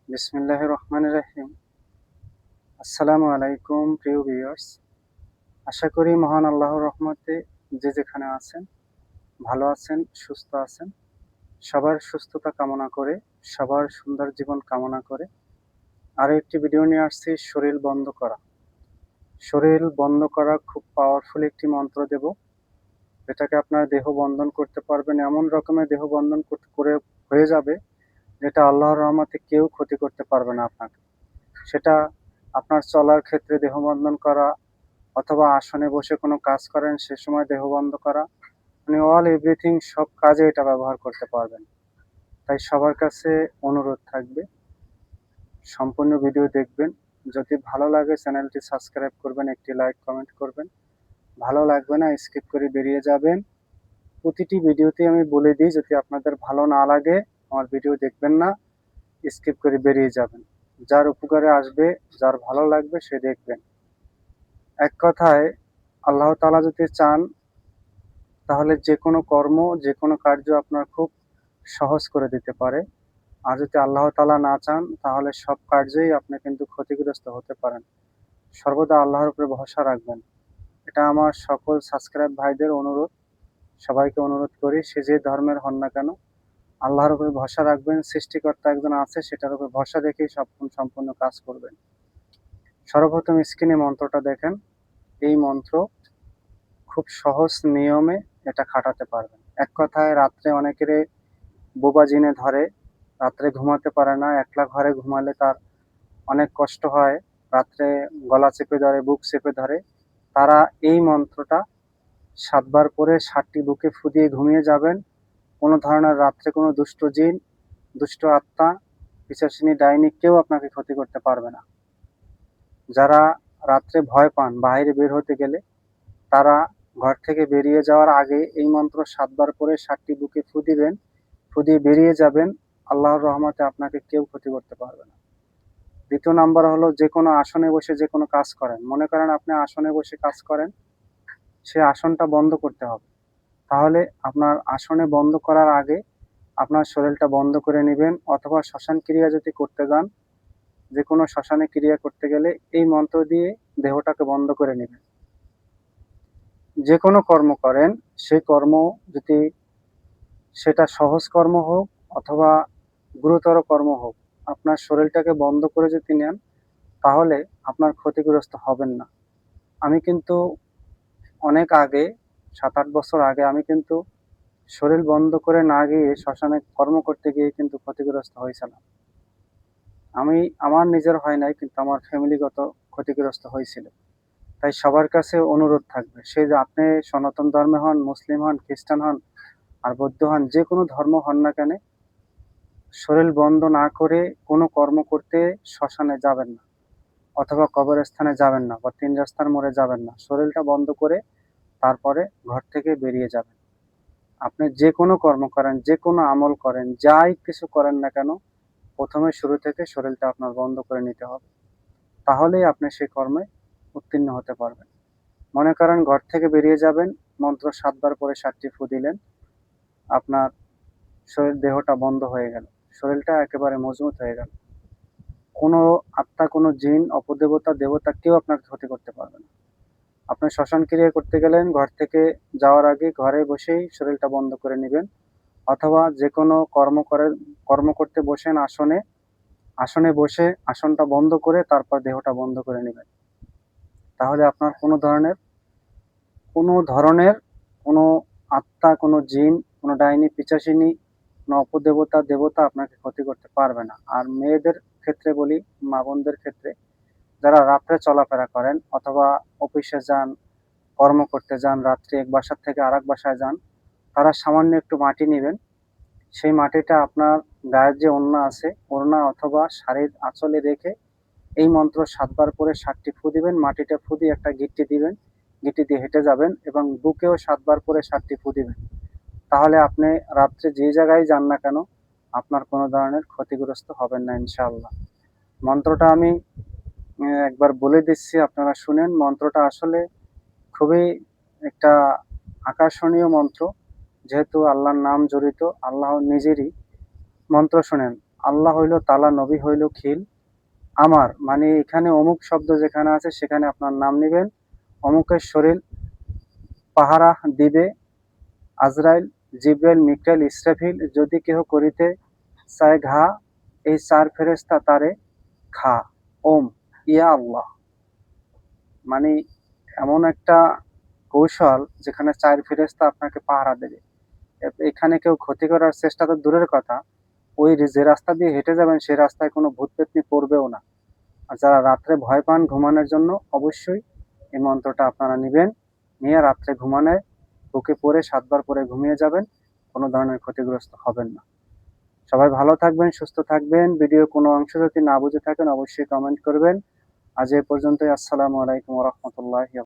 বিসমিল্লাহির রহমানির রহিম। আসসালামু আলাইকুম প্রিয় ভিউয়ার্স। আশা করি মহান আল্লাহর রহমতে যে যেখানে আছেন ভালো আছেন, সুস্থ আছেন। সবার সুস্থতা কামনা করে, সবার সুন্দর জীবন কামনা করে আরো একটি ভিডিও নিয়ে আসছি, শরীর বন্ধ করা। শরীর বন্ধ করা খুব পাওয়ারফুল একটি মন্ত্র দেব, যেটাকে আপনার দেহ বন্ধন করতে পারবেন, এমন রকমের দেহ বন্ধন করে হয়ে যাবে যেটা আল্লাহর রহমতে কেউ ক্ষতি করতে পারবে না আপনাকে। সেটা আপনার চলার ক্ষেত্রে দেহ বন্ধন করা, অথবা আসনে বসে কোনো কাজ করেন সে সময় দেহ বন্ধ করা, মানে অল এভরিথিং, সব কাজে এটা ব্যবহার করতে পারবেন। তাই সবার কাছে অনুরোধ থাকবে সম্পূর্ণ ভিডিও দেখবেন। যদি ভালো লাগে চ্যানেলটি সাবস্ক্রাইব করবেন, একটি লাইক কমেন্ট করবেন। ভালো লাগবে না স্কিপ করে বেরিয়ে যাবেন। প্রতিটি ভিডিওতে আমি বলে দিই, যদি আপনাদের ভালো না লাগে আমার ভিডিও দেখবেন না, স্কিপ করে বেরিয়ে যাবেন। যার উপকারে আসবে, যার ভালো লাগবে সে দেখবেন। এক কথায় আল্লাহ তাআলা যদি চান তাহলে যে কোনো কর্ম, যে কোনো কার্য আপনার খুব সহজ করে দিতে পারে। আর যদি আল্লাহ তাআলা না চান তাহলে সব কার্যেই আপনি কিন্তু ক্ষতিগ্রস্ত হতে পারেন। সর্বদা আল্লাহর উপরে ভরসা রাখবেন। এটা আমার সকল সাবস্ক্রাইব ভাইদের অনুরোধ। সবাইকে অনুরোধ করি, সে যে ধর্মের হন না কেন, আল্লাহর উপরে ভরসা রাখবেন। সৃষ্টিকর্তা একজন আছে, সেটার উপর ভরসা রেখেই সম্পূর্ণ কাজ করবেন। সর্বপ্রথম স্ক্রিনে মন্ত্রটা দেখেন। এই মন্ত্র খুব সহজ নিয়মে এটা খাটাতে পারবেন। এক কথায় রাত্রে অনেকেরই বোবা জিনে ধরে, রাত্রে ঘুমাতে পারে না, একলা ঘরে ঘুমালে তার অনেক কষ্ট হয়, রাত্রে গলা চেপে ধরে, বুক চেপে ধরে। তারা এই মন্ত্রটা ৭ বার পরে ৭টি বুকে ফু দিয়ে ঘুমিয়ে যাবেন। কোনো ধরনের রাত্রে কোনো দুষ্ট জিন, দুষ্ট আত্মা, পিশাচিনী, ডাইনি কেউ আপনাকে ক্ষতি করতে পারবে না। যারা রাত্রে ভয় পান বাইরে বের হতে গেলে, তারা ঘর থেকে বেরিয়ে যাওয়ার আগে এই মন্ত্র ৭ বার পরে ৭টি বুকে ফু দিবেন। ফু দিয়ে বেরিয়ে যাবেন। আল্লাহর রহমতে আপনাকে কেউ ক্ষতি করতে পারবে না। দ্বিতীয় নাম্বার হলো, যে কোনো আসনে বসে যে কোনো কাজ করেন। মনে করেন আপনি আসনে বসে কাজ করেন, সে আসনটা বন্ধ করতে হবে। তাহলে আপনার আসনে বন্ধ করার আগে আপনার শরীরটা বন্ধ করে নিবেন, অথবা শ্মশান ক্রিয়া যদি করতে যান, যে কোনো শ্মশানে ক্রিয়া করতে গেলে এই মন্ত্র দিয়ে দেহটাকে বন্ধ করে নিবেন। যে কোনো কর্ম করেন, সেই কর্ম যদি সেটা সহজ কর্ম হোক অথবা গুরুতর কর্ম হোক, আপনার শরীরটাকে বন্ধ করে যদি নেন তাহলে আপনার ক্ষতিগ্রস্ত হবেন না। আমি কিন্তু অনেক আগে, ৭-৮ বছর আগে আমি কিন্তু শরীর বন্ধ করে না গিয়ে শ্মশানে কর্ম করতে গিয়ে কিন্তু ক্ষতিগ্রস্ত হয়েছিলাম। আমি, আমার নিজের হয় নাই, কিন্তু আমার ফ্যামিলিগত ক্ষতিগ্রস্ত হয়েছিল। তাই সবার কাছে অনুরোধ থাকবে, সে যে আপনি সনাতন ধর্মে হন, মুসলিম হন, খ্রিস্টান হন আর বৌদ্ধ হন, যে কোনো ধর্ম হন না কেন, শরীর বন্ধ না করে কোনো কর্ম করতে শ্মশানে যাবেন না, অথবা কবরস্থানে যাবেন না, বা ৩ রাস্তার মোড়ে যাবেন না। শরীরটা বন্ধ করে তারপরে ঘর থেকে বেরিয়ে যাবেন। আপনি যে কোনো কর্ম করেন, যে কোনো আমল করেন, যাই কিছু করেন না কেন, প্রথমে শুরু থেকে শরীরটা আপনার বন্ধ করে নিতে হবে। তাহলেই আপনি সেই কর্মে উত্তীর্ণ হতে পারবেন। মনে করেন ঘর থেকে বেরিয়ে যাবেন, মন্ত্র ৭ বার পরে ৭টি ফু দিলেন, আপনার দেহটা বন্ধ হয়ে গেল, শরীরটা একেবারে মজবুত হয়ে গেল। কোনো আত্মা, কোনো জিন, অপদেবতা, দেবতা কেউ আপনার ক্ষতি করতে পারবে না। আপনি শ্মশান ক্রিয়া করতে গেলেন, ঘর থেকে যাওয়ার আগে ঘরে বসেই শরীরটা বন্ধ করে নিবেন, অথবা যে কোনো কর্ম করতে বসেন আসনে, আসনে বসে আসনটা বন্ধ করে তারপর দেহটা বন্ধ করে নিবেন। তাহলে আপনার কোনো ধরনের কোনো আত্মা, কোনো জিন, কোনো ডাইনি, পিশাচিনী, কোনো অপদেবতা, দেবতা আপনাকে ক্ষতি করতে পারবে না। আর মেয়েদের ক্ষেত্রে বলি, মা বোনদের ক্ষেত্রে, যারা রাত্রে চলাফেরা করেন অথবা অফিসে যান, কর্ম করতে যান, রাত্রে এক বাসা থেকে আরেক বাসায় যান, তারা সামান্য একটু মাটি নিবেন। সেই মাটিটা আপনার গায়ের যে ওড়না আছে, ওড়না অথবা শাড়ির আঁচলে রেখে এই মন্ত্র ৭ বার পরে ৭টি ফু দিবেন। মাটিটা ফু দিয়ে একটা গিঁটি দিবেন, গিঁটি দিয়ে হেঁটে যাবেন এবং বুকেও ৭ বার করে ৭টি ফু দিবেন। তাহলে আপনি রাত্রে যে জায়গায় যান না কেন, আপনার কোনো ধরনের ক্ষতিগ্রস্ত হবেন না ইনশাআল্লাহ। মন্ত্রটা আমি একবার বলে দিচ্ছি, আপনারা শুনেন। মন্ত্রটা আসলে খুবই একটা আকর্ষণীয় মন্ত্র। যেহেতু আল্লাহর নাম জড়িত, আল্লাহ নিজেরই মন্ত্র শোনেন। আল্লাহ হইল তালা, নবী হইল খিল, আমার মানে এখানে অমুক শব্দ যেখানে আছে সেখানে আপনার নাম নেবেন, অমুকের শরীর পাহারা দিবে আজরাইল, জিব্রাইল, মিকাইল, ইসরাফিল, যদি কেহ করিতে চায় ঘা, এই 4 ফেরেশতা তারে খা। ওম ইয়া আল্লাহ। মানে এমন একটা কৌশল যেখানে 4 ফেরেশতা আপনাকে পাহারা দেবে। এখানে কেউ ক্ষতি করার চেষ্টা তো দূরের কথা, ওই যে রাস্তা দিয়ে হেঁটে যাবেন সেই রাস্তায় কোনো ভূত-পেত্নী পড়বেও না। আর যারা রাত্রে ভয় পান ঘুমানোর জন্য, অবশ্যই এই মন্ত্রটা আপনারা নিবেন, নিয়ে রাত্রে ঘুমানোয় বুকে পড়ে 7 বার পরে ঘুমিয়ে যাবেন। কোনো ধরনের ক্ষতিগ্রস্ত হবেন না। সবাই ভালো থাকবেন, সুস্থ থাকবেন। ভিডিওর কোনো অংশ যদি না বুঝে থাকেন অবশ্যই কমেন্ট করবেন। আজ এ পর্যন্তই। আসসালামু আলাইকুম ওয়া রাহমাতুল্লাহি